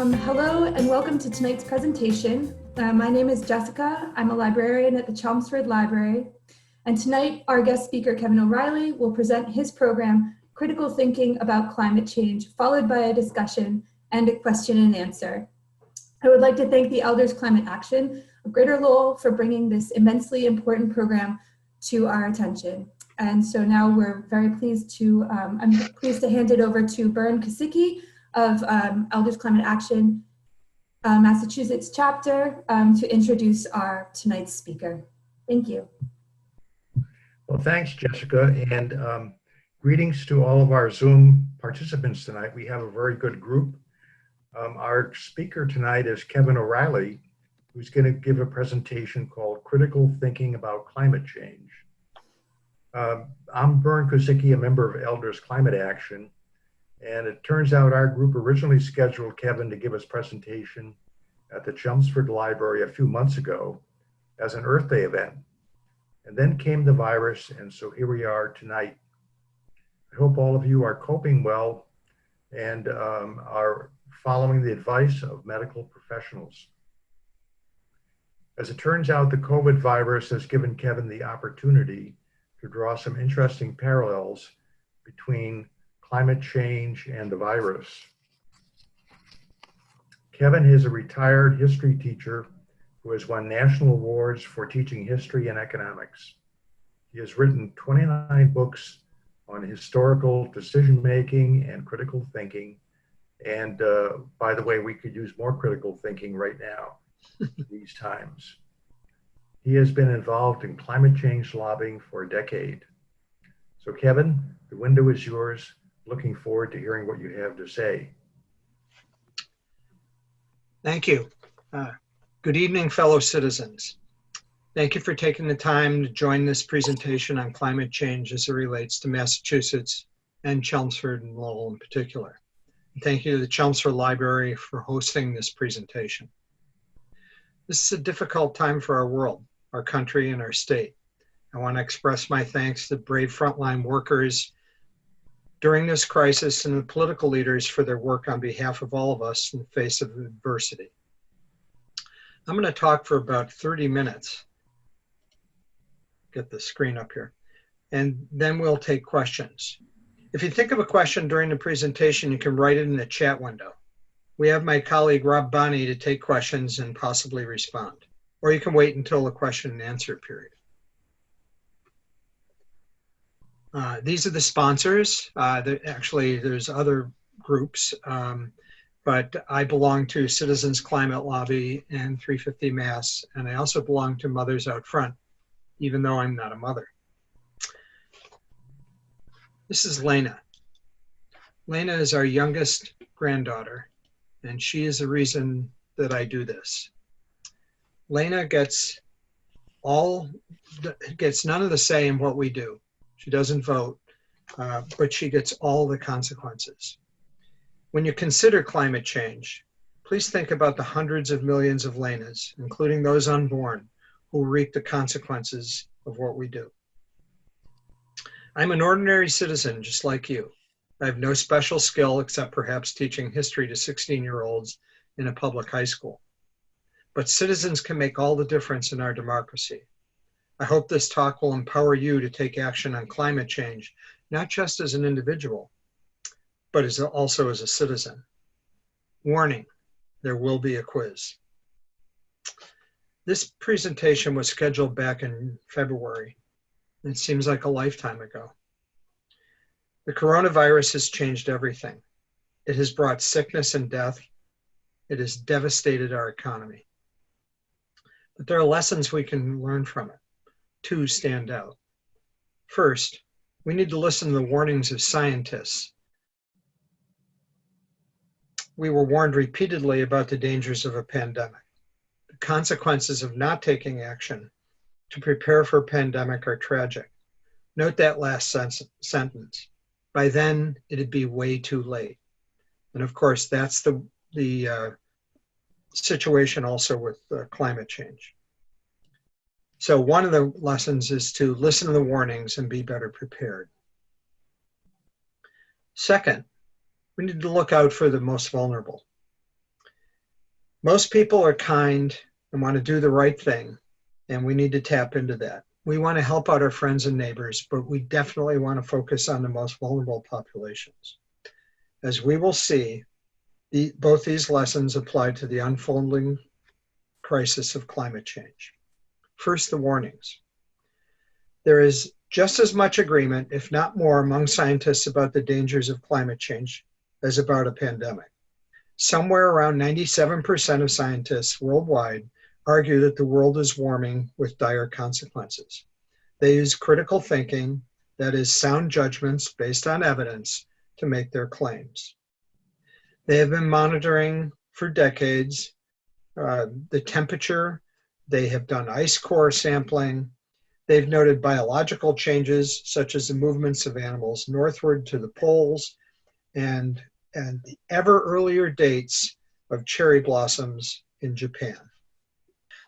Hello and welcome to tonight's presentation. My name is Jessica. I'm a librarian at the Chelmsford Library. And tonight, our guest speaker, Kevin O'Reilly, will present his program, Critical Thinking About Climate Change, followed by a discussion and a question and answer. I would like to thank the Elders Climate Action of Greater Lowell for bringing this immensely important program to our attention. And so now we're very pleased to, I'm pleased to hand it over to Bern Kosicki of Elders Climate Action Massachusetts chapter to introduce our tonight's speaker. Thank you. Well, thanks, Jessica, and greetings to all of our Zoom participants tonight. We have a very good group. Our speaker tonight is Kevin O'Reilly, who's going to give a presentation called Critical Thinking About Climate Change. I'm Bern Kosicki, a member of Elders Climate Action, and it turns out our group originally scheduled Kevin to give his presentation at the Chelmsford Library a few months ago as an Earth Day event. And then came the virus, and so here we are tonight. I hope all of you are coping well and are following the advice of medical professionals. As it turns out, the COVID virus has given Kevin the opportunity to draw some interesting parallels between climate change and the virus. Kevin is a retired history teacher who has won national awards for teaching history and economics. He has written 29 books on historical decision-making and critical thinking. And by the way, we could use more critical thinking right now, these times. He has been involved in climate change lobbying for a decade. So Kevin, the window is yours. Looking forward to hearing what you have to say. Thank you. Good evening, fellow citizens. Thank you for taking the time to join this presentation on climate change as it relates to Massachusetts and Chelmsford and Lowell in particular. And thank you to the Chelmsford Library for hosting this presentation. This is a difficult time for our world, our country, and our state. I want to express my thanks to brave frontline workers during this crisis and the political leaders for their work on behalf of all of us in the face of adversity. I'm going to talk for about 30 minutes. Get the screen up here. And then we'll take questions. If you think of a question during the presentation, you can write it in the chat window. We have my colleague Rob Bonney to take questions and possibly respond. Or you can wait until the question and answer period. These are the sponsors. Actually, there's other groups, but I belong to Citizens Climate Lobby and 350 Mass, and I also belong to Mothers Out Front, even though I'm not a mother. This is Lena. Lena is our youngest granddaughter, and she is the reason that I do this. Lena gets none of the say in what we do. She doesn't vote, but she gets all the consequences. When you consider climate change, please think about the hundreds of millions of Lenas, including those unborn, who reap the consequences of what we do. I'm an ordinary citizen just like you. I have no special skill except perhaps teaching history to 16-year-olds in a public high school. But citizens can make all the difference in our democracy. I hope this talk will empower you to take action on climate change, not just as an individual, but also as a citizen. Warning, there will be a quiz. This presentation was scheduled back in February. It seems like a lifetime ago. The coronavirus has changed everything. It has brought sickness and death. It has devastated our economy. But there are lessons we can learn from it. Two stand out. First, we need to listen to the warnings of scientists. We were warned repeatedly about the dangers of a pandemic. The consequences of not taking action to prepare for a pandemic are tragic. Note that last sentence. By then, it'd be way too late. And of course, that's the situation also with climate change. So one of the lessons is to listen to the warnings and be better prepared. Second, we need to look out for the most vulnerable. Most people are kind and want to do the right thing, and we need to tap into that. We want to help out our friends and neighbors, but we definitely want to focus on the most vulnerable populations. As we will see, both these lessons apply to the unfolding crisis of climate change. First, the warnings. There is just as much agreement, if not more, among scientists about the dangers of climate change as about a pandemic. Somewhere around 97% of scientists worldwide argue that the world is warming with dire consequences. They use critical thinking, that is, sound judgments based on evidence, to make their claims. They have been monitoring for decades the temperature. They have done ice core sampling. They've noted biological changes, such as the movements of animals northward to the poles and the ever earlier dates of cherry blossoms in Japan.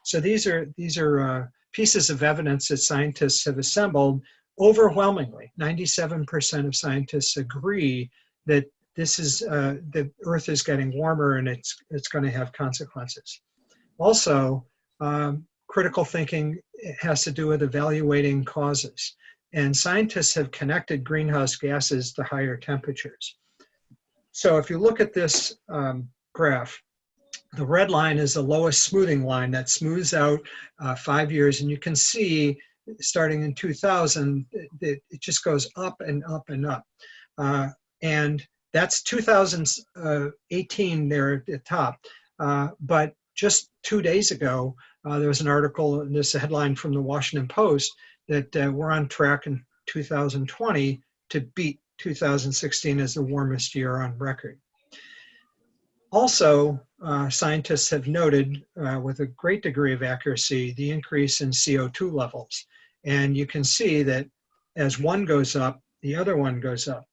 So these are pieces of evidence that scientists have assembled. Overwhelmingly, 97% of scientists agree that this is the Earth is getting warmer and it's going to have consequences. Also, critical thinking has to do with evaluating causes, and scientists have connected greenhouse gases to higher temperatures. So if you look at this graph, the red line is the lowest smoothing line that smooths out 5 years, and you can see starting in 2000, it just goes up and up and up. And that's 2018 there at the top. But just 2 days ago, there was an article, and this is a headline from the Washington Post, that we're on track in 2020 to beat 2016 as the warmest year on record. Also, scientists have noted with a great degree of accuracy the increase in CO2 levels. And you can see that as one goes up, the other one goes up.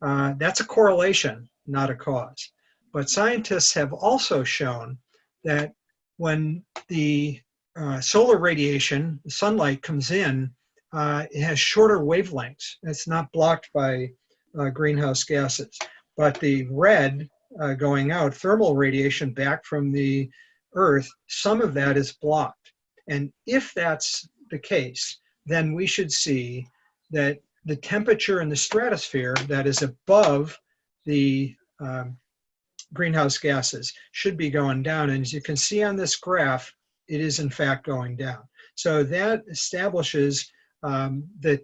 That's a correlation, not a cause. But scientists have also shown that when the solar radiation, the sunlight comes in, it has shorter wavelengths. It's not blocked by greenhouse gases. But the red going out, thermal radiation back from the Earth, some of that is blocked. And if that's the case, then we should see that the temperature in the stratosphere that is above the greenhouse gases should be going down. And as you can see on this graph, it is in fact going down. So that establishes that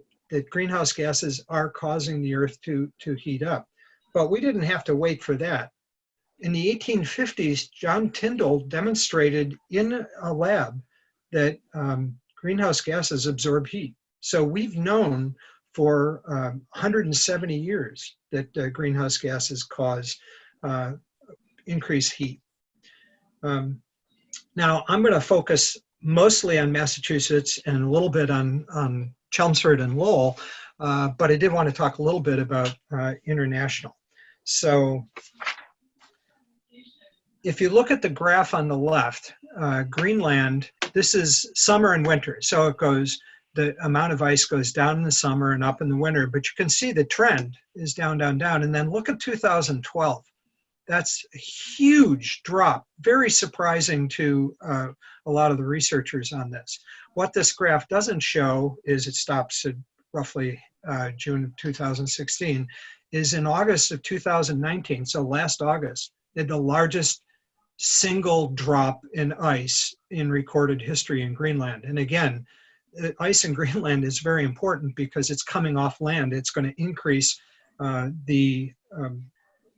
greenhouse gases are causing the Earth to heat up. But we didn't have to wait for that. In the 1850s, John Tyndall demonstrated in a lab that greenhouse gases absorb heat. So we've known for 170 years that greenhouse gases cause increased heat. Now, I'm going to focus mostly on Massachusetts and a little bit on Chelmsford and Lowell, but I did want to talk a little bit about international. So if you look at the graph on the left, Greenland, this is summer and winter. So it goes, the amount of ice goes down in the summer and up in the winter, but you can see the trend is down, down, down. And then look at 2012. That's a huge drop, very surprising to a lot of the researchers on this. What this graph doesn't show is it stops at roughly June of 2016, is in August of 2019, so last August, did the largest single drop in ice in recorded history in Greenland. And again, ice in Greenland is very important because it's coming off land. It's going to increase the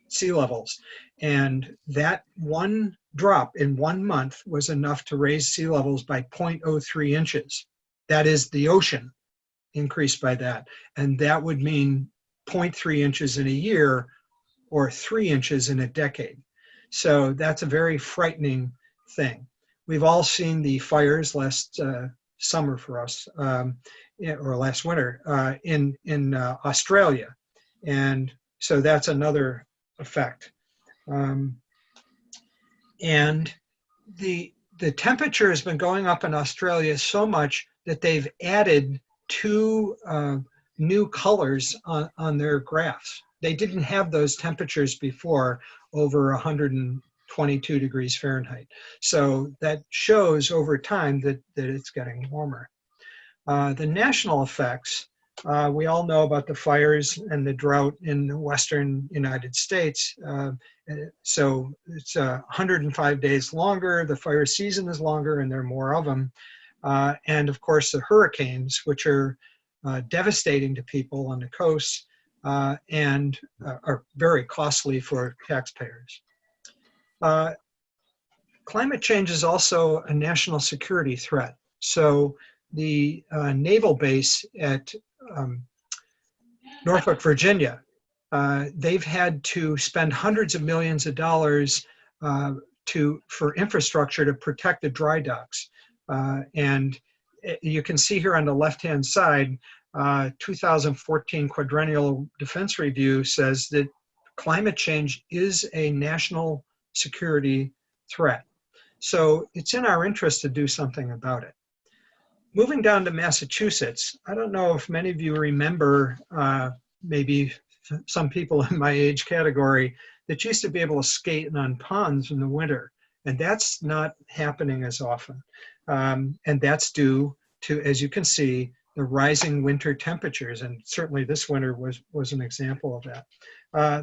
sea levels. And that one drop in 1 month was enough to raise sea levels by 0.03 inches. That is the ocean increased by that. And that would mean 0.3 inches in a year or 3 inches in a decade. So that's a very frightening thing. We've all seen the fires last summer for us, or last winter, in Australia. And so that's another effect. And the temperature has been going up in Australia so much that they've added 2 new colors on their graphs. They didn't have those temperatures before over 100 and 22 degrees Fahrenheit. So that shows over time that it's getting warmer. The national effects, we all know about the fires and the drought in the western United States. So it's 105 days longer, the fire season is longer, and there are more of them. And of course, the hurricanes, which are devastating to people on the coast and are very costly for taxpayers. Climate change is also a national security threat. So the naval base at Norfolk, Virginia, they've had to spend hundreds of millions of dollars for infrastructure to protect the dry docks. And you can see here on the left-hand side, 2014 Quadrennial Defense Review says that climate change is a national security threat. So it's in our interest to do something about it. Moving down to Massachusetts, I don't know if many of you remember, maybe some people in my age category, that used to be able to skate on ponds in the winter. And that's not happening as often. And that's due to, as you can see, the rising winter temperatures. And certainly this winter was an example of that.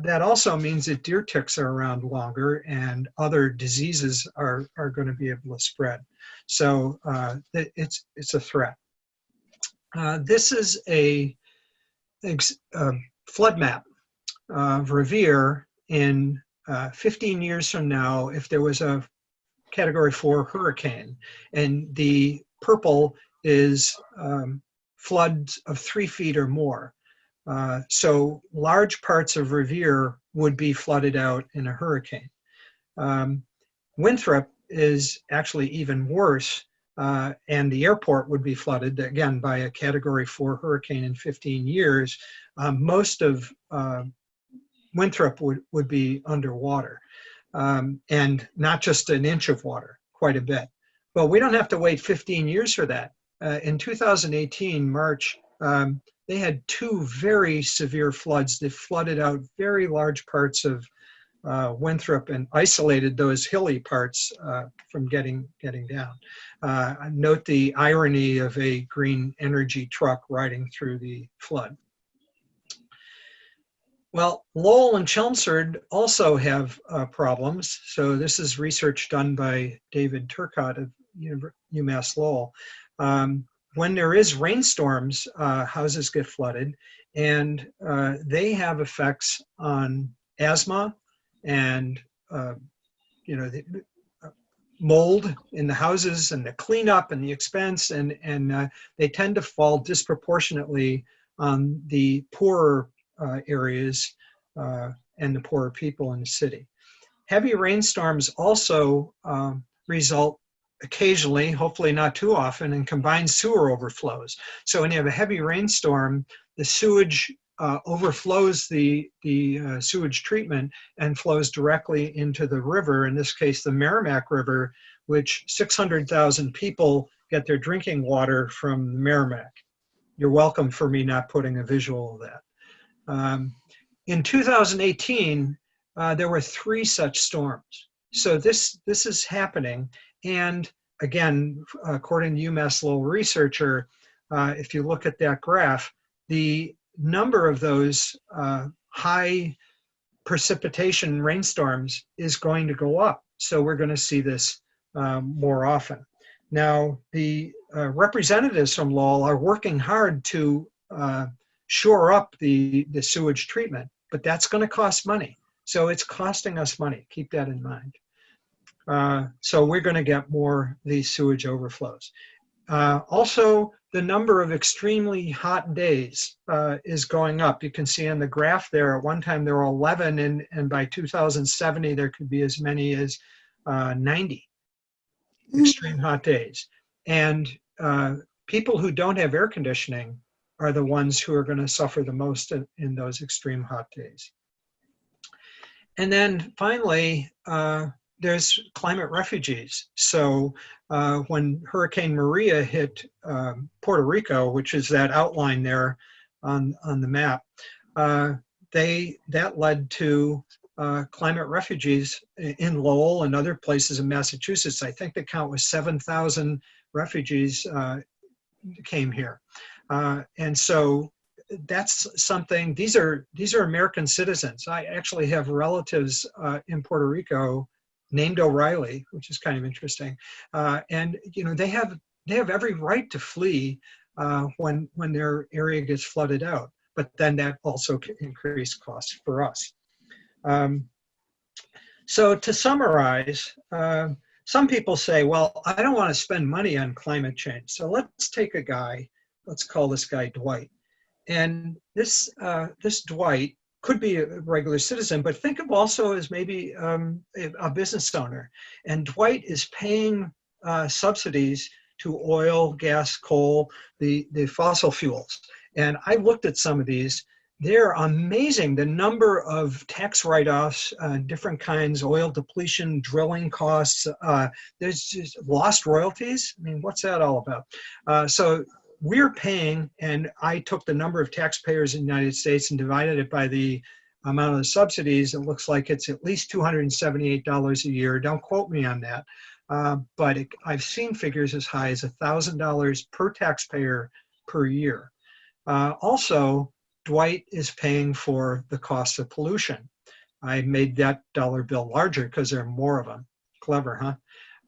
That also means that deer ticks are around longer and other diseases are going to be able to spread. So it's a threat. This is a flood map of Revere in 15 years from now if there was a Category 4 hurricane. And the purple is floods of 3 feet or more. So large parts of Revere would be flooded out in a hurricane. Winthrop is actually even worse, and the airport would be flooded, again, by a Category 4 hurricane in 15 years. Most of Winthrop would be underwater, and not just an inch of water, quite a bit. But we don't have to wait 15 years for that. In 2018, March, they had 2 very severe floods that flooded out very large parts of Winthrop and isolated those hilly parts from getting down. Note the irony of a green energy truck riding through the flood. Well, Lowell and Chelmsford also have problems. So this is research done by David Turcotte of UMass Lowell. When there is rainstorms, houses get flooded, and they have effects on asthma and the mold in the houses and the cleanup and the expense, and they tend to fall disproportionately on the poorer areas and the poorer people in the city. Heavy rainstorms also result occasionally, hopefully not too often, in combined sewer overflows. So when you have a heavy rainstorm, the sewage overflows the sewage treatment and flows directly into the river, in this case the Merrimack River, which 600,000 people get their drinking water from the Merrimack. You're welcome for me not putting a visual of that. In 2018, there were 3 such storms. So this is happening. And again, according to UMass Lowell researcher, if you look at that graph, the number of those high precipitation rainstorms is going to go up. So we're going to see this more often. Now, the representatives from Lowell are working hard to shore up the sewage treatment, but that's going to cost money. So it's costing us money. Keep that in mind. So we're going to get more of these sewage overflows. Also, the number of extremely hot days is going up. You can see on the graph there, at one time there were 11, and by 2070 there could be as many as 90 extreme hot days. And people who don't have air conditioning are the ones who are going to suffer the most in those extreme hot days. And then finally, there's climate refugees. So when Hurricane Maria hit Puerto Rico, which is that outline there on the map, that led to climate refugees in Lowell and other places in Massachusetts. I think the count was 7,000 refugees came here. And so that's something, these are American citizens. I actually have relatives in Puerto Rico named O'Reilly, which is kind of interesting. And you know, they have every right to flee when their area gets flooded out. But then that also can increase costs for us. So to summarize, some people say, well, I don't want to spend money on climate change. So let's take a guy, let's call this guy Dwight. And this Dwight could be a regular citizen, but think of also as maybe a business owner. And Dwight is paying subsidies to oil, gas, coal, the fossil fuels. And I looked at some of these. They're amazing. The number of tax write-offs, different kinds, oil depletion, drilling costs. There's just lost royalties. I mean, what's that all about? So we're paying, and I took the number of taxpayers in the United States and divided it by the amount of the subsidies. It looks like it's at least $278 a year. Don't quote me on that. But I've seen figures as high as $1,000 per taxpayer per year. Also, Dwight is paying for the cost of pollution. I made that dollar bill larger because there are more of them. Clever,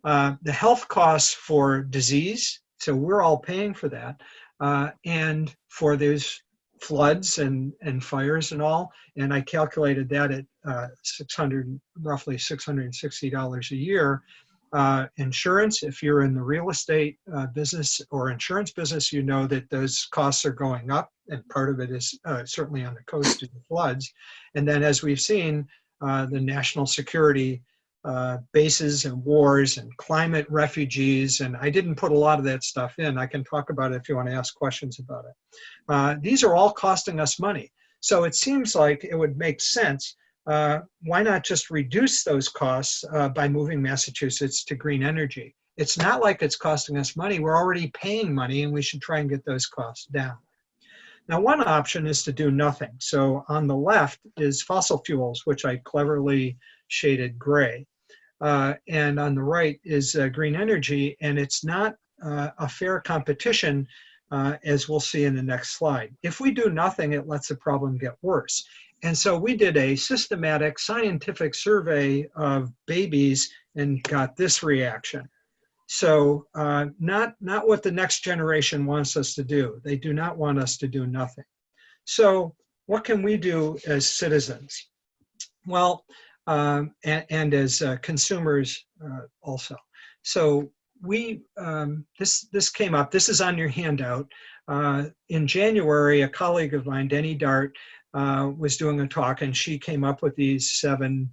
huh? The health costs for disease, so we're all paying for that. And for those floods and fires and all, and I calculated that at roughly $660 a year. Insurance, if you're in the real estate business or insurance business, you know that those costs are going up, and part of it is certainly on the coast due to floods. And then as we've seen, the national security bases and wars and climate refugees, and I didn't put a lot of that stuff in. I can talk about it if you want to ask questions about it. These are all costing us money. So it seems like it would make sense. Why not just reduce those costs by moving Massachusetts to green energy? It's not like it's costing us money. We're already paying money, and we should try and get those costs down. Now, one option is to do nothing. So on the left is fossil fuels, which I cleverly shaded gray. And on the right is green energy, and it's not a fair competition, as we'll see in the next slide. If we do nothing, it lets the problem get worse. And so we did a systematic scientific survey of babies and got this reaction. So not what the next generation wants us to do. They do not want us to do nothing. So what can we do as citizens? Well, and as consumers also. So we, this came up, this is on your handout. In January, a colleague of mine, Denny Dart, was doing a talk, and she came up with these 7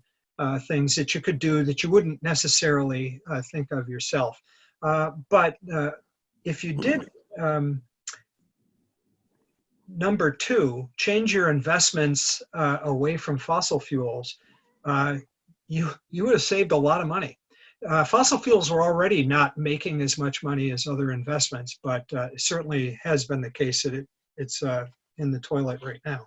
things that you could do that you wouldn't necessarily think of yourself. But if you did number 2, change your investments away from fossil fuels, you would have saved a lot of money. Fossil fuels are already not making as much money as other investments, but it certainly has been the case that it's in the toilet right now.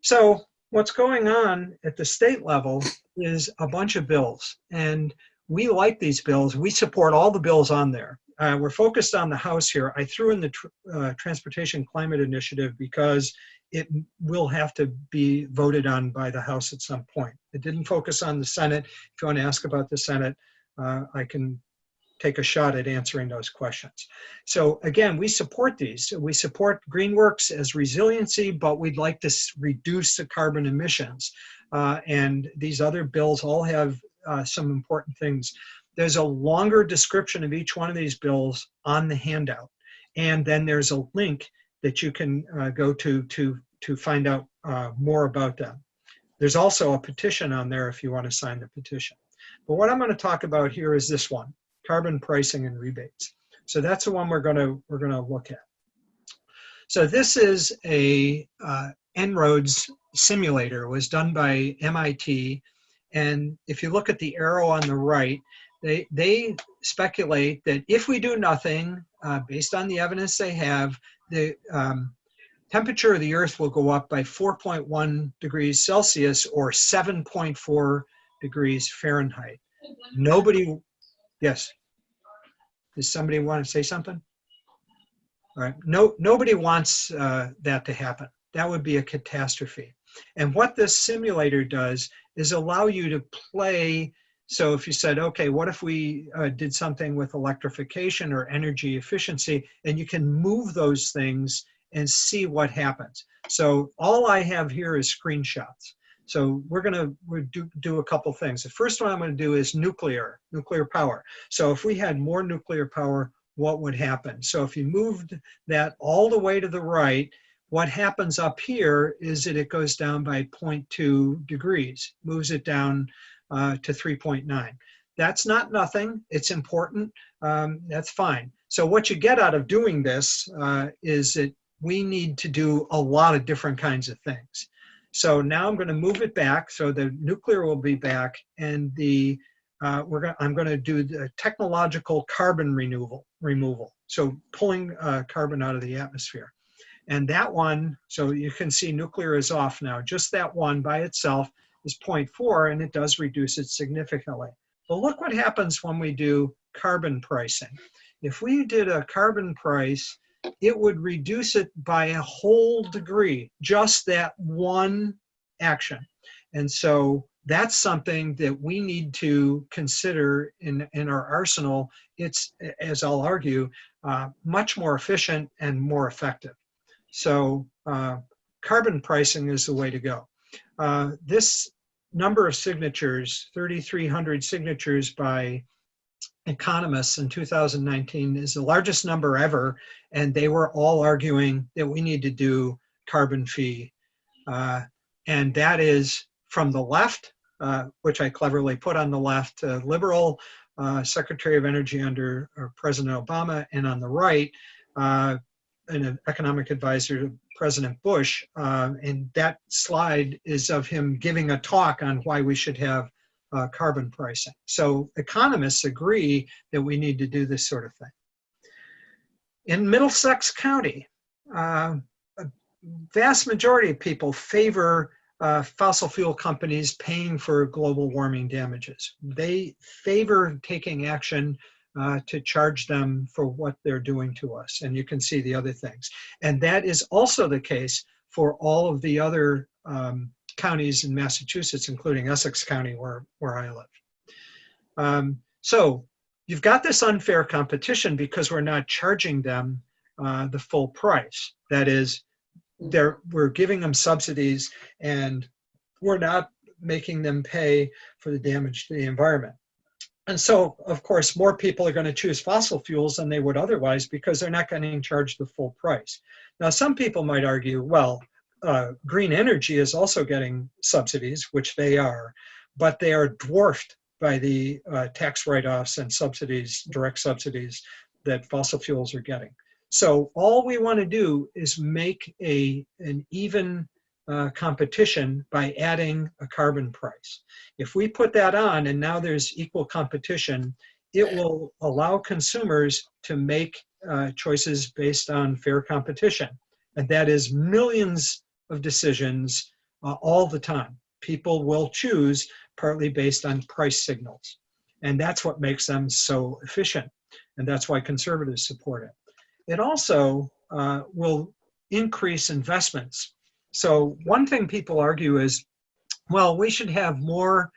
So what's going on at the state level is a bunch of bills, and we like these bills. We support all the bills on there. We're focused on the House here. I threw in the Transportation Climate Initiative because it will have to be voted on by the House at some point. It didn't focus on the Senate. If you want to ask about the Senate, I can take a shot at answering those questions. So again, we support these. We support Greenworks as resiliency, but we'd like to reduce the carbon emissions. And these other bills all have some important things. There's a longer description of each one of these bills on the handout. And then there's a link that you can go to find out more about them. There's also a petition on there if you want to sign the petition. But what I'm going to talk about here is this one, carbon pricing and rebates. So that's the one we're going to look at. So this is a En-ROADS simulator. It was done by MIT. And if you look at the arrow on the right, they speculate that if we do nothing, based on the evidence they have, the temperature of the Earth will go up by 4.1 degrees Celsius or 7.4 degrees Fahrenheit. Nobody, yes. Does somebody want to say something? All right. Nobody wants that to happen. That would be a catastrophe. And what this simulator does is allow you to play. So if you said, okay, what if we did something with electrification or energy efficiency, and you can move those things and see what happens. So all I have here is screenshots. So we're going to do a couple things. The first one I'm going to do is nuclear power. So if we had more nuclear power, what would happen? So if you moved that all the way to the right, what happens up here is that it goes down by 0.2 degrees, moves it down to 3.9. That's not nothing. It's important. That's fine. So what you get out of doing this is that we need to do a lot of different kinds of things. So now I'm going to move it back. So the nuclear will be back, and I'm going to do the technological carbon removal. So pulling carbon out of the atmosphere. And that one, so you can see nuclear is off now. Just that one by itself is 0.4, and it does reduce it significantly. But look what happens when we do carbon pricing. If we did a carbon price, it would reduce it by a whole degree, just that one action. And so that's something that we need to consider in our arsenal. It's, as I'll argue, much more efficient and more effective. So carbon pricing is the way to go. This number of signatures, 3,300 signatures by economists in 2019 is the largest number ever, and they were all arguing that we need to do carbon fee. And that is from the left, which I cleverly put on the left, liberal Secretary of Energy under President Obama, and on the right, an economic advisor to President Bush. And that slide is of him giving a talk on why we should have carbon pricing. So economists agree that we need to do this sort of thing. In Middlesex County, a vast majority of people favor fossil fuel companies paying for global warming damages. They favor taking action to charge them for what they're doing to us. And you can see the other things. And that is also the case for all of the other counties in Massachusetts, including Essex County, where I live. So you've got this unfair competition because we're not charging them the full price. That is, we're giving them subsidies and we're not making them pay for the damage to the environment. And so, of course, more people are going to choose fossil fuels than they would otherwise because they're not getting charged the full price. Now, some people might argue, well, green energy is also getting subsidies, which they are, but they are dwarfed by the tax write-offs and subsidies, direct subsidies that fossil fuels are getting. So all we want to do is make an even competition by adding a carbon price. If we put that on and now there's equal competition, it will allow consumers to make choices based on fair competition. And that is millions of decisions all the time. People will choose partly based on price signals. And that's what makes them so efficient. And that's why conservatives support it. It also will increase investments. So one thing people argue is, well, we should have more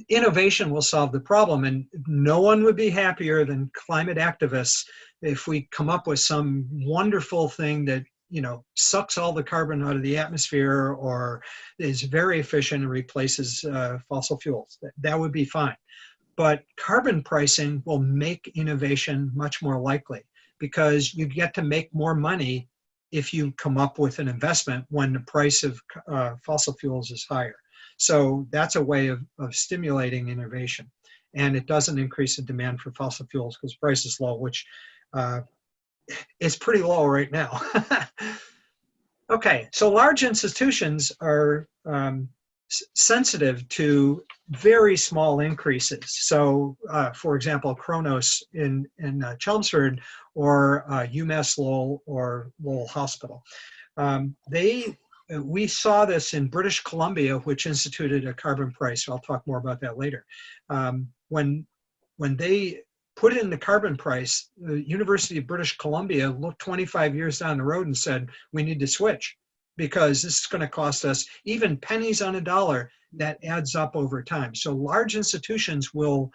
innovation will solve the problem. And no one would be happier than climate activists if we come up with some wonderful thing that, you know, sucks all the carbon out of the atmosphere or is very efficient and replaces fossil fuels. That would be fine. But carbon pricing will make innovation much more likely because you get to make more money if you come up with an investment when the price of fossil fuels is higher. So that's a way of stimulating innovation. And it doesn't increase the demand for fossil fuels because price is low, which is pretty low right now. Okay, so large institutions are sensitive to very small increases. So, for example, Kronos in Chelmsford, or UMass Lowell or Lowell Hospital. We saw this in British Columbia, which instituted a carbon price. So I'll talk more about that later. When they put in the carbon price, the University of British Columbia looked 25 years down the road and said, we need to switch, because this is going to cost us even pennies on a dollar. That adds up over time. So large institutions will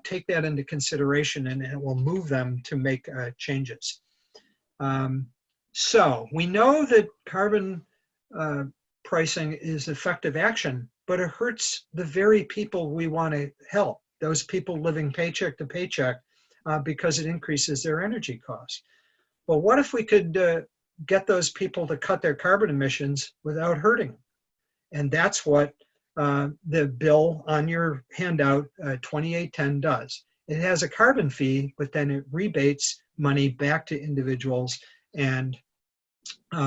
take that into consideration, and it will move them to make changes. So we know that carbon pricing is effective action, but it hurts the very people we want to help, those people living paycheck to paycheck, because it increases their energy costs. Well, what if we could get those people to cut their carbon emissions without hurting them? And that's what the bill on your handout, 2810, does. It has a carbon fee, but then it rebates money back to individuals and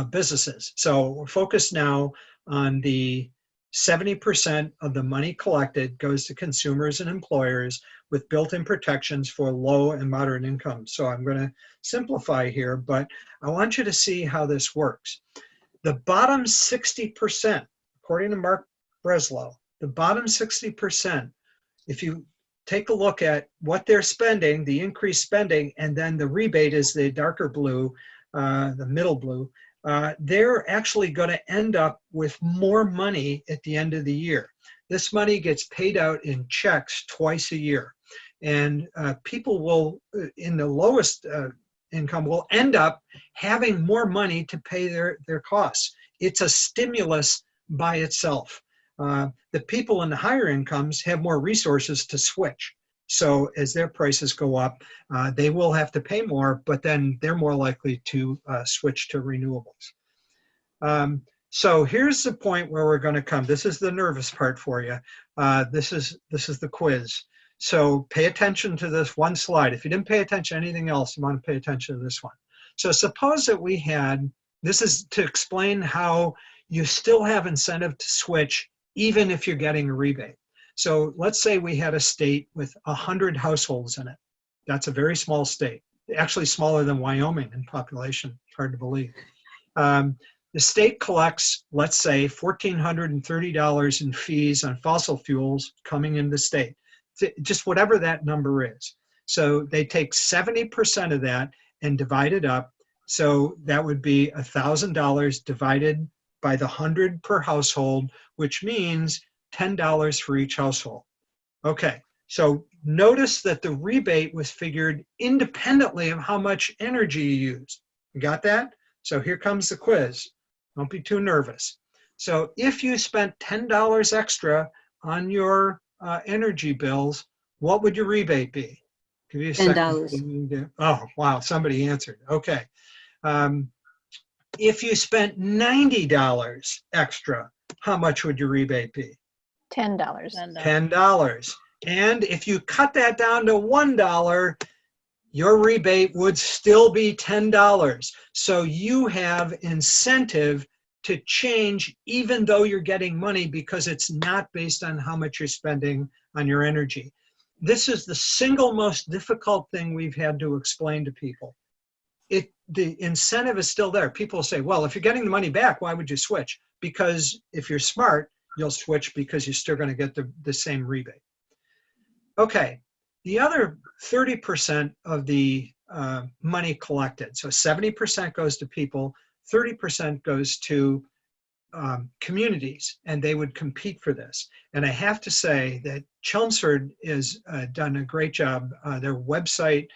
businesses. So we're focused now on the 70% of the money collected goes to consumers and employers with built-in protections for low and moderate income. So I'm going to simplify here, but I want you to see how this works. The bottom 60%, according to Mark Breslow, the bottom 60%, if you take a look at what they're spending, the increased spending, and then the rebate is the darker blue, the middle blue, they're actually going to end up with more money at the end of the year. This money gets paid out in checks twice a year. And people will, in the lowest income, will end up having more money to pay their costs. It's a stimulus by itself. The people in the higher incomes have more resources to switch. So as their prices go up, they will have to pay more, but then they're more likely to switch to renewables. So here's the point where we're going to come. This is the nervous part for you. This is the quiz. So pay attention to this one slide. If you didn't pay attention to anything else, you want to pay attention to this one. So suppose that we had, this is to explain how you still have incentive to switch even if you're getting a rebate. So let's say we had a state with 100 households in it. That's a very small state, actually smaller than Wyoming in population, hard to believe. The state collects, let's say, $1,430 in fees on fossil fuels coming into the state, just whatever that number is. So they take 70% of that and divide it up. So that would be $1,000 divided by the 100 per household, which means $10 for each household. Okay, so notice that the rebate was figured independently of how much energy you used. You got that? So here comes the quiz. Don't be too nervous. So if you spent $10 extra on your energy bills, what would your rebate be? Give you a second. $10. Oh, wow, somebody answered. Okay. If you spent $90 extra, how much would your rebate be? $10. $10. And if you cut that down to $1, your rebate would still be $10. So you have incentive to change even though you're getting money, because it's not based on how much you're spending on your energy. This is the single most difficult thing we've had to explain to people. The incentive is still there. People say, well, if you're getting the money back, why would you switch? Because if you're smart, you'll switch because you're still going to get the same rebate. Okay, the other 30% of the money collected, so 70% goes to people, 30% goes to communities, and they would compete for this. And I have to say that Chelmsford has done a great job. Their website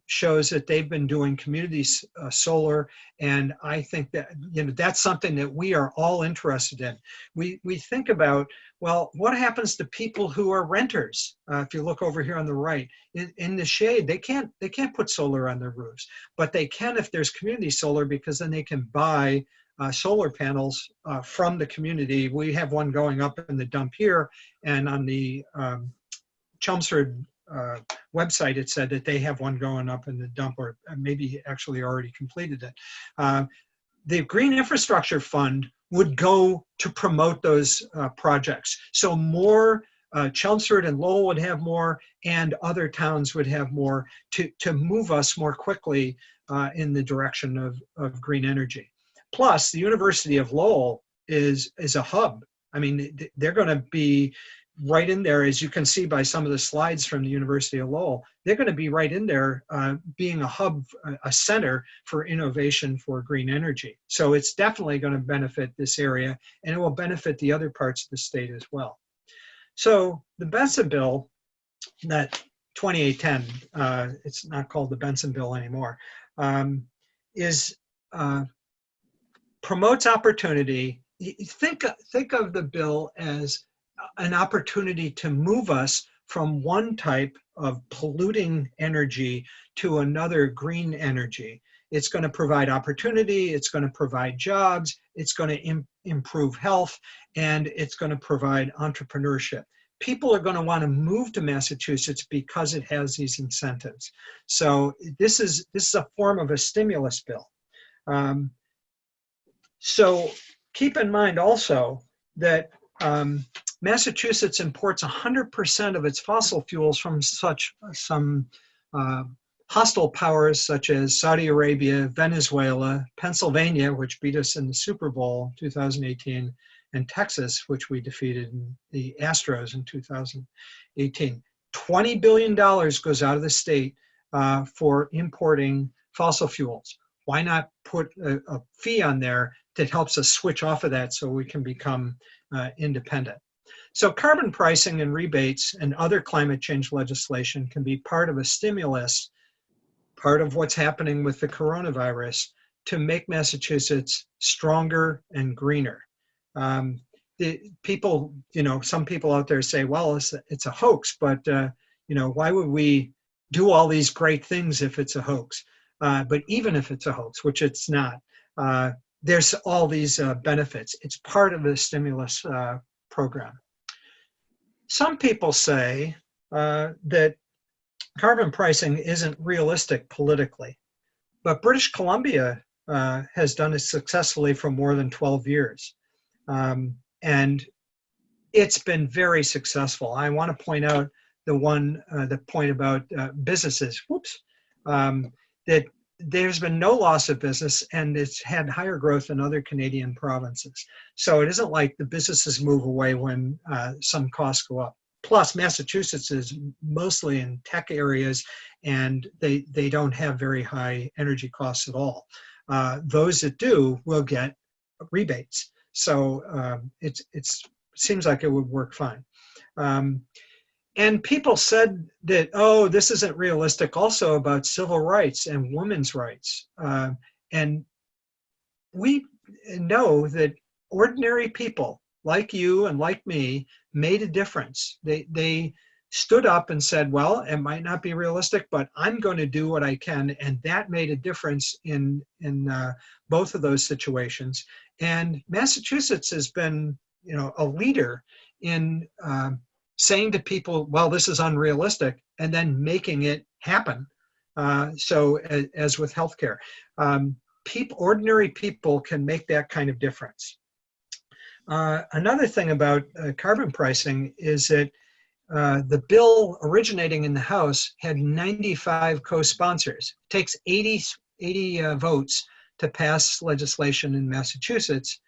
shows that they've been doing community solar, and I think that that's something that we are all interested in. We think about, well, what happens to people who are renters? If you look over here on the right, in the shade, they can't put solar on their roofs, but they can if there's community solar, because then they can buy solar panels from the community. We have one going up in the dump here, and on the Chelmsford website, it said that they have one going up in the dump, or maybe actually already completed it. The Green Infrastructure Fund would go to promote those projects. So more Chelmsford and Lowell would have more, and other towns would have more to move us more quickly in the direction of green energy. Plus, the University of Lowell is a hub. I mean, they're going to be right in there, as you can see by some of the slides from the University of Lowell. They're going to be right in there, being a hub, a center for innovation for green energy. So it's definitely going to benefit this area, and it will benefit the other parts of the state as well. So the Benson bill, that 2810, it's not called the Benson bill anymore, promotes opportunity. Think of the bill as an opportunity to move us from one type of polluting energy to another green energy. It's going to provide opportunity, it's going to provide jobs, it's going to improve health, and it's going to provide entrepreneurship. People are going to want to move to Massachusetts because it has these incentives. So this is a form of a stimulus bill. So keep in mind also that Massachusetts imports 100% of its fossil fuels from some hostile powers such as Saudi Arabia, Venezuela, Pennsylvania, which beat us in the Super Bowl 2018, and Texas, which we defeated in the Astros in 2018. $20 billion goes out of the state for importing fossil fuels. Why not put a fee on there that helps us switch off of that so we can become independent? So carbon pricing and rebates and other climate change legislation can be part of a stimulus, part of what's happening with the coronavirus, to make Massachusetts stronger and greener. People, some people out there say, well, it's a hoax, but why would we do all these great things if it's a hoax? But even if it's a hoax, which it's not, there's all these benefits. It's part of the stimulus program. Some people say that carbon pricing isn't realistic politically, but British Columbia has done it successfully for more than 12 years. And it's been very successful. I want to point out the point about businesses, that there's been no loss of business, and it's had higher growth than other Canadian provinces. So it isn't like the businesses move away when some costs go up. Plus, Massachusetts is mostly in tech areas, and they don't have very high energy costs at all. Those that do will get rebates. So it seems like it would work fine. And people said that, oh, this isn't realistic also about civil rights and women's rights. And we know that ordinary people like you and like me made a difference. They stood up and said, well, it might not be realistic, but I'm going to do what I can. And that made a difference in both of those situations. And Massachusetts has been, a leader in saying to people, well, this is unrealistic, and then making it happen. So as with healthcare, ordinary people can make that kind of difference. Another thing about carbon pricing is that the bill originating in the House had 95 co-sponsors. It takes 80 votes to pass legislation in Massachusetts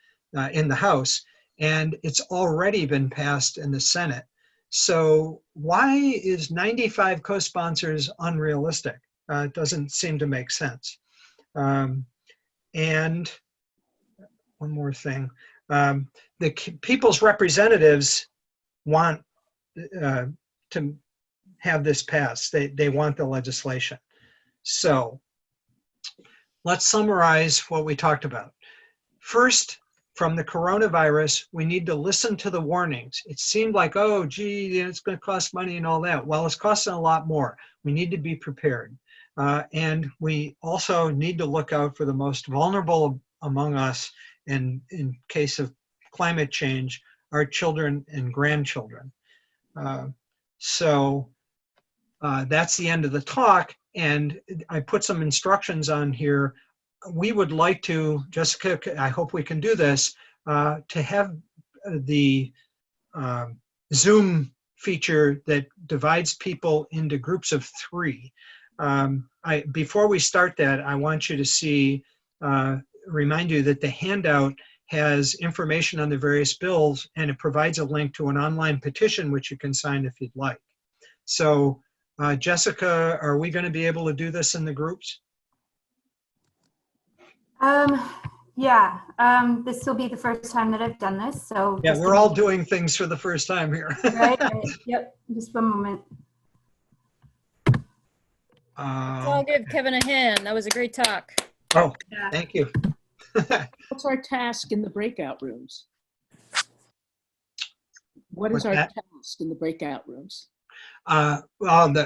in the House, and it's already been passed in the Senate. So why is 95 co-sponsors unrealistic? It doesn't seem to make sense. And one more thing. The people's representatives want to have this passed. They want the legislation. So let's summarize what we talked about. First, from the coronavirus, we need to listen to the warnings. It seemed like, oh, gee, it's going to cost money and all that. Well, it's costing a lot more. We need to be prepared. And we also need to look out for the most vulnerable among us, and in case of climate change, our children and grandchildren. So that's the end of the talk. And I put some instructions on here. We would like to, Jessica, I hope we can do this, to have the Zoom feature that divides people into groups of 3. Before we start that, I want you to see, remind you that the handout has information on the various bills, and it provides a link to an online petition which you can sign if you'd like. So, Jessica, are we going to be able to do this in the groups? Yeah, this will be the first time that I've done this, so. Yeah, we're all doing things for the first time here. Right. Yep, just one moment. So I'll give Kevin a hand. That was a great talk. Oh, Yeah. thank you. What's our task in the breakout rooms? What is What's our that? task in the breakout rooms? Well,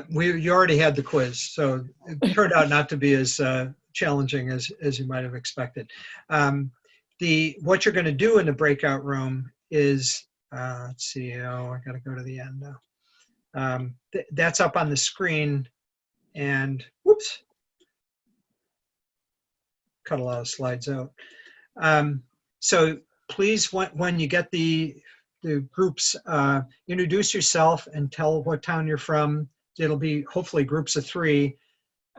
you already had the quiz, so it turned out not to be as challenging as you might have expected. What you're going to do in the breakout room is, let's see, I got to go to the end now. That's up on the screen, and whoops, cut a lot of slides out. So please, when you get the groups, introduce yourself and tell what town you're from. It'll be hopefully groups of 3.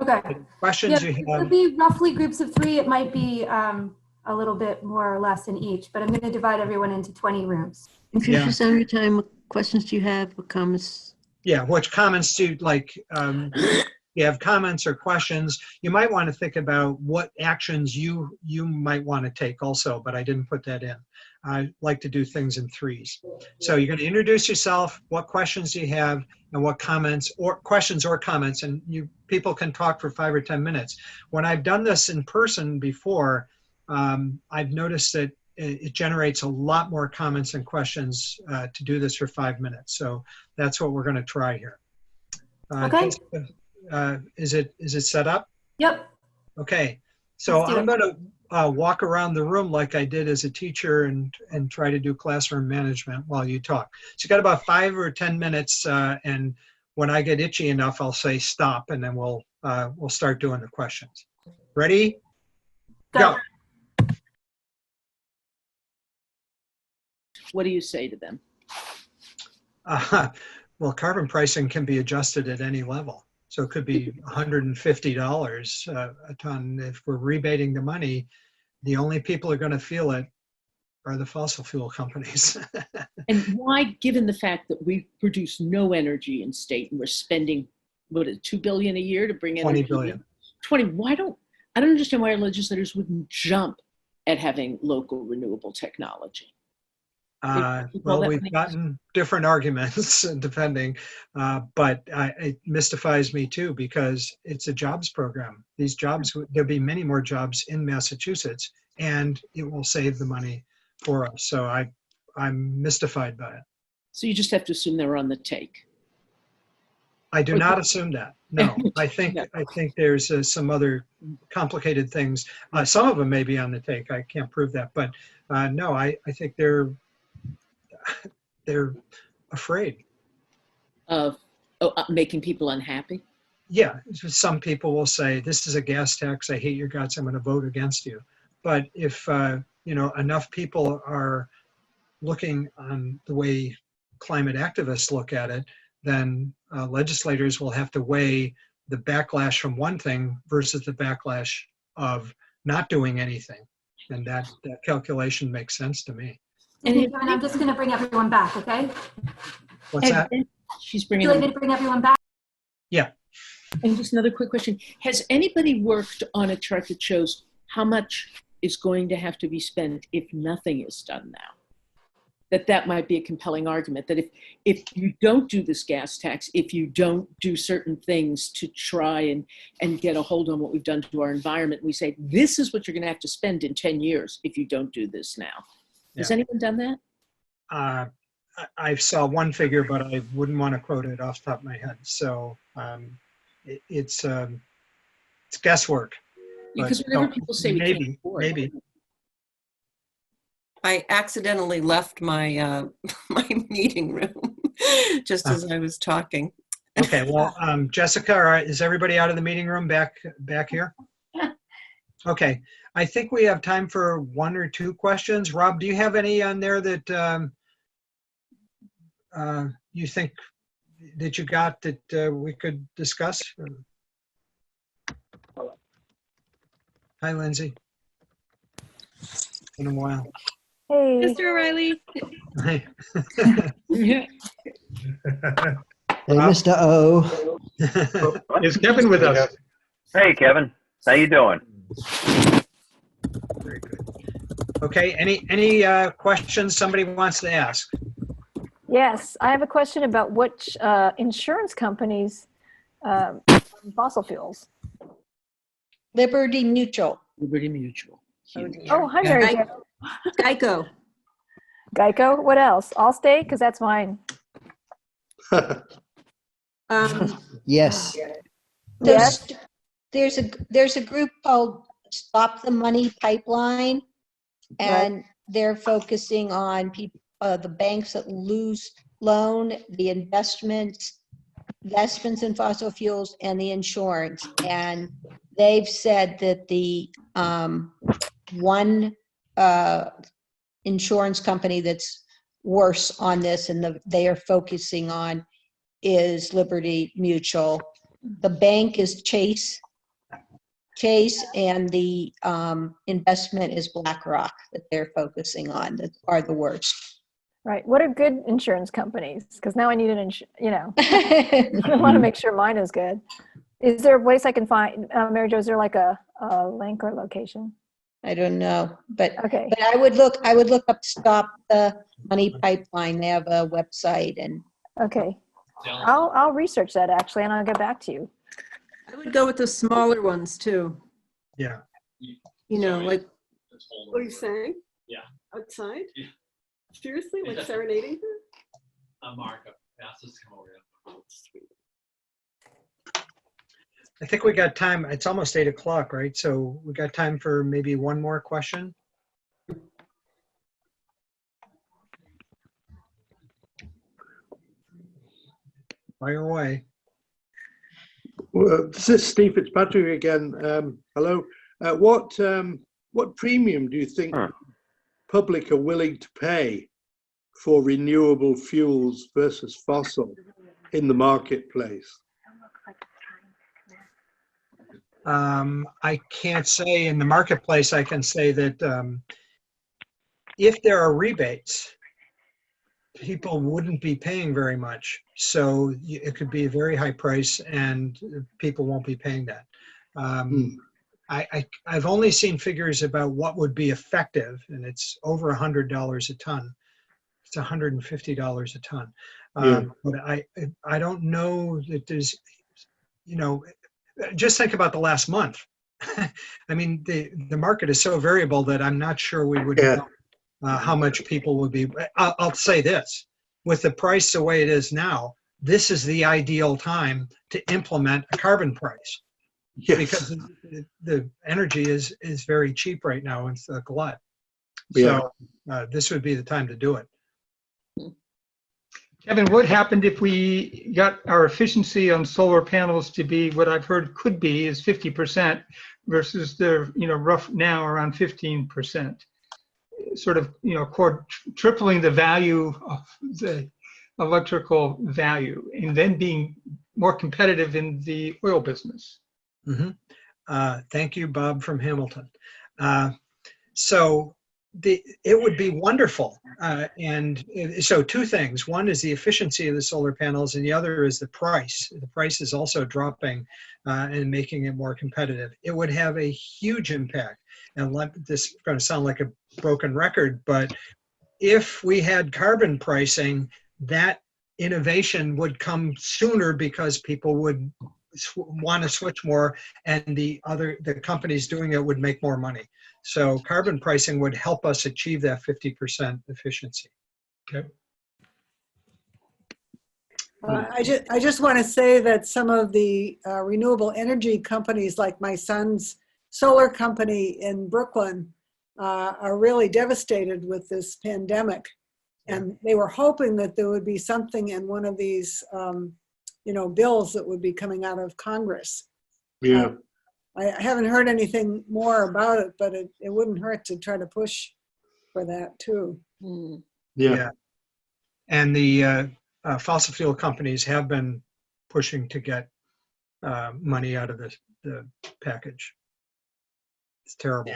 Okay. Questions Yep, you it'll have. be roughly groups of 3. It might be a little bit more or less in each, but I'm going to divide everyone into 20 rooms. Introduce yourself, your time. What questions do you have? What comments? Yeah, which comments do you like? You have comments or questions. You might want to think about what actions you might want to take also, but I didn't put that in. I like to do things in 3s. So you're going to introduce yourself, what questions do you have, and what comments or questions or comments, and people can talk for 5 or 10 minutes. When I've done this in person before, I've noticed that it generates a lot more comments and questions to do this for 5 minutes. So that's what we're going to try here. Okay. Is it set up? Yep. Okay. So Let's do I'm going to walk around the room like I did as a teacher and try to do classroom management while you talk. So you got about 5 or 10 minutes, and when I get itchy enough, I'll say stop, and then we'll start doing the questions. Ready? Go. What do you say to them? Well, carbon pricing can be adjusted at any level. So it could be $150 a ton. If we're rebating the money, the only people who are going to feel it are the fossil fuel companies. And why, given the fact that we produce no energy in state and we're spending, what is it, $2 billion a year to bring in 20 billion. 20, I don't understand why our legislators wouldn't jump at having local renewable technology. Well, we've gotten different arguments depending, but it mystifies me too because it's a jobs program. These jobs, there'll be many more jobs in Massachusetts, and it will save the money for us. So I'm mystified by it. So you just have to assume they're on the take. I do not assume that. No, I think there's some other complicated things. Some of them may be on the take. I can't prove that, but no, I think they're afraid Of making people unhappy? Yeah, some people will say, this is a gas tax, I hate your guts, I'm going to vote against you. But if enough people are looking on the way climate activists look at it, then legislators will have to weigh the backlash from one thing versus the backlash of not doing anything. And that calculation makes sense to me. And I'm just going to bring everyone back, okay? What's that? She's Would bringing you like me to bring everyone back? Yeah. And just another quick question. Has anybody worked on a chart that shows how much is going to have to be spent if nothing is done now? That might be a compelling argument, that if you don't do this gas tax, if you don't do certain things to try and get a hold on what we've done to our environment, we say, this is what you're going to have to spend in 10 years if you don't do this now. Has anyone done that? I saw one figure, but I wouldn't want to quote it off the top of my head. So it's guesswork. Because whenever people say we can't afford it. Maybe. I accidentally left my my meeting room just as I was talking. Okay, well, Jessica, is everybody out of the meeting room back here? Okay, I think we have time for one or two questions. Rob, do you have any on there that you think that you got that we could discuss? Hi, Lindsay. Been a while. Hey. Mr. O'Reilly. Hi. Hey, Mr. O. Is Kevin with us? Hey, Kevin. How you doing? Very good. Okay. Any questions somebody wants to ask? Yes, I have a question about which insurance companies fossil fuels. Liberty Mutual. Liberty Mutual. Oh, hi, Mary Jo. Geico. Geico. What else? Allstate, because that's mine. Yes. Yes. There's a group called Stop the Money Pipeline, and they're focusing on people, the banks that lose loan, the investments in fossil fuels, and the insurance. And they've said that the one insurance company that's worse on this and they are focusing on is Liberty Mutual. The bank is Chase, and the investment is BlackRock that they're focusing on that are the worst. Right. What are good insurance companies? Because now I need I want to make sure mine is good. Is there a place I can find, Mary Jo, is there like a link or location? I don't know, but Okay. but I would look up Stop the Money Pipeline. They have a website, and Okay. I'll research that actually, and I'll get back to you. I would go with the smaller ones too. Yeah. You know, like, What are you saying? Yeah. Outside? Yeah. Seriously? Like serenading her? Mark asked us to come over here. Oh, sweet. I think we got time. It's almost 8 o'clock, right? So we got time for maybe one more question. Fire away. Well, this is Steve Fitzpatrick again. Hello. What premium do you think public are willing to pay for renewable fuels versus fossil in the marketplace? I can't say in the marketplace. I can say that if there are rebates, people wouldn't be paying very much. So it could be a very high price and people won't be paying that. I've only seen figures about what would be effective, and it's over $100 a ton. It's $150 a ton. But I don't know that there's, just think about the last month. I mean, the market is so variable that I'm not sure we would know how much people would be. I'll say this, with the price the way it is now, this is the ideal time to implement a carbon price. Yes. Because the energy is very cheap right now. It's a glut. So this would be the time to do it. Kevin, what happened if we got our efficiency on solar panels to be what I've heard could be is 50% versus the rough now around 15%, sort of tripling the value of the electrical value and then being more competitive in the oil business. Mm-hmm. Thank you, Bob from Hamilton. So it would be wonderful. And so two things. One is the efficiency of the solar panels, and the other is the price. The price is also dropping and making it more competitive. It would have a huge impact. And this is going to sound like a broken record, but if we had carbon pricing, that innovation would come sooner because people would want to switch more, and the companies doing it would make more money. So carbon pricing would help us achieve that 50% efficiency. Okay. I just want to say that some of the renewable energy companies, like my son's solar company in Brooklyn, are really devastated with this pandemic. And they were hoping that there would be something in one of these bills that would be coming out of Congress. Yeah. I haven't heard anything more about it, but it wouldn't hurt to try to push for that too. Yeah. And the fossil fuel companies have been pushing to get money out of the package. It's terrible.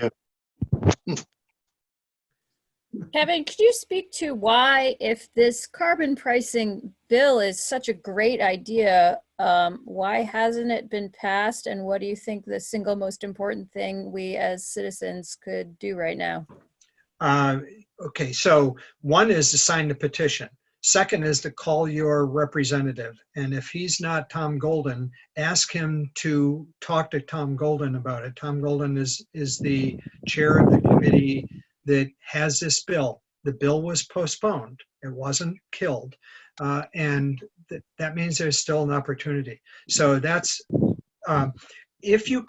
Kevin, could you speak to why, if this carbon pricing bill is such a great idea, why hasn't it been passed? And what do you think the single most important thing we as citizens could do right now? Okay, so one is to sign the petition. Second is to call your representative. And if he's not Tom Golden, ask him to talk to Tom Golden about it. Tom Golden is the chair of the committee that has this bill. The bill was postponed. It wasn't killed. And that means there's still an opportunity. So that's, if you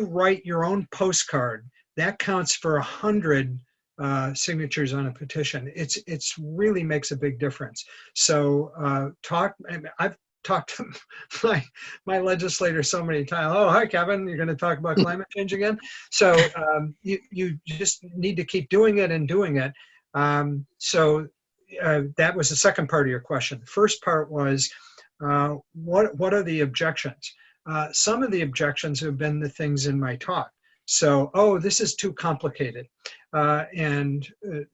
write your own postcard, that counts for 100 signatures on a petition. It's really makes a big difference. So I've talked to my legislator so many times. Oh, hi, Kevin, you're going to talk about climate change again? So you just need to keep doing it and doing it. So that was the second part of your question. The first part was, what are the objections? Some of the objections have been the things in my talk. So, oh, this is too complicated. And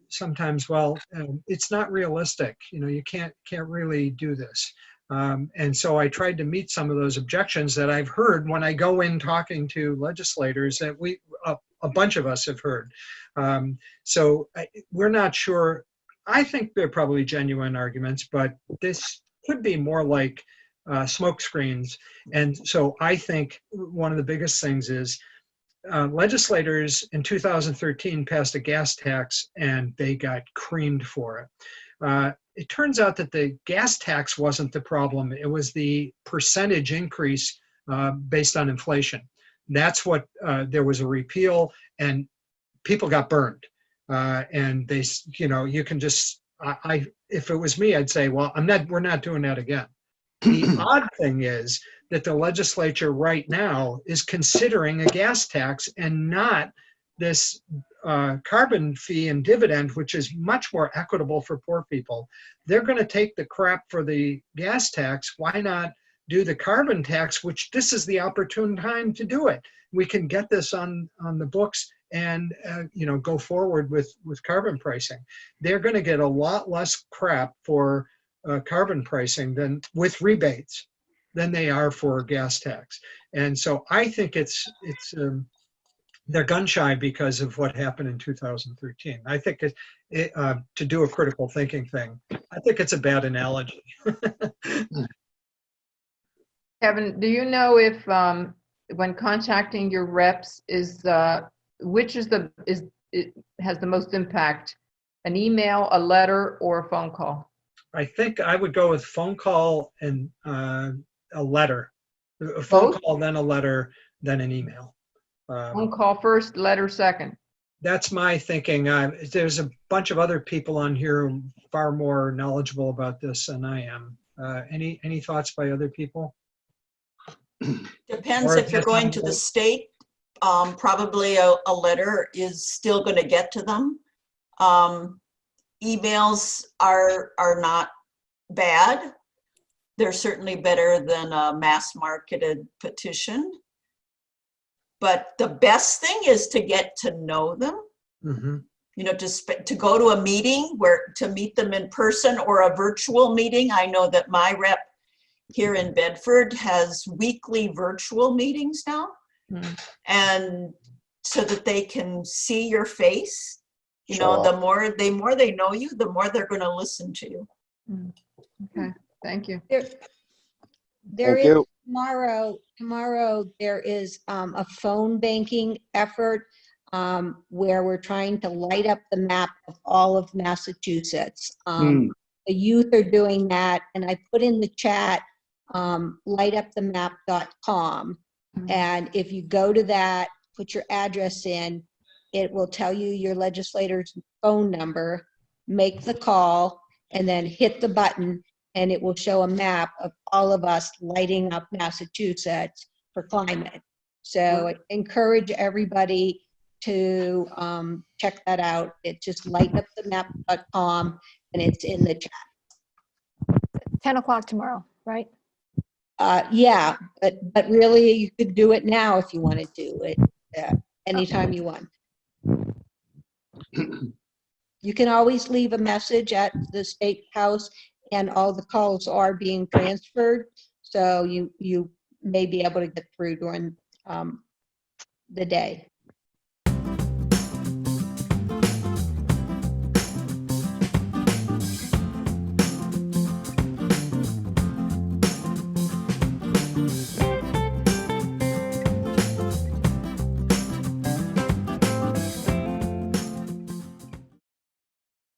sometimes, well, it's not realistic. You know, you can't really do this. And so I tried to meet some of those objections that I've heard when I go in talking to legislators that a bunch of us have heard. So we're not sure. I think they're probably genuine arguments, but this could be more like smoke screens. And so I think one of the biggest things is legislators in 2013 passed a gas tax and they got creamed for it. It turns out that the gas tax wasn't the problem. It was the percentage increase based on inflation. That's what, there was a repeal and people got burned. And they, you know, you can just, if it was me, I'd say, well, we're not doing that again. The odd thing is that the legislature right now is considering a gas tax and not this carbon fee and dividend, which is much more equitable for poor people. They're going to take the crap for the gas tax. Why not do the carbon tax, which this is the opportune time to do it? We can get this on the books and you know, go forward with carbon pricing. They're going to get a lot less crap for carbon pricing than with rebates than they are for gas tax. And so I think they're gun shy because of what happened in 2013. I think to do a critical thinking thing, I think it's a bad analogy. Kevin, do you know if when contacting your reps which has the most impact, an email, a letter, or a phone call? I think I would go with phone call and a letter. A phone call, then a letter, then an email. Phone call first, letter second. That's my thinking. There's a bunch of other people on here who are far more knowledgeable about this than I am. Any thoughts by other people? Depends if you're going to the state. Probably a letter is still going to get to them. Emails are not bad. They're certainly better than a mass marketed petition. But the best thing is to get to know them. Mm-hmm. You know, to go to a meeting to meet them in person or a virtual meeting. I know that my rep here in Bedford has weekly virtual meetings now. Mm. And so that they can see your face. You know, the more they know you, the more they're going to listen to you. Okay, thank you. There is tomorrow there is a phone banking effort where we're trying to light up the map of all of Massachusetts. The youth are doing that, and I put in the chat lightupthemap.com. And if you go to that, put your address in, it will tell you your legislator's phone number, make the call, and then hit the button, and it will show a map of all of us lighting up Massachusetts for climate. So I encourage everybody to check that out. It's just lightenupthemap.com, and it's in the chat. 10 o'clock tomorrow, right? Yeah, but really you could do it now if you want to do it anytime you want. You can always leave a message at the State House, and all the calls are being transferred. So you may be able to get through during the day.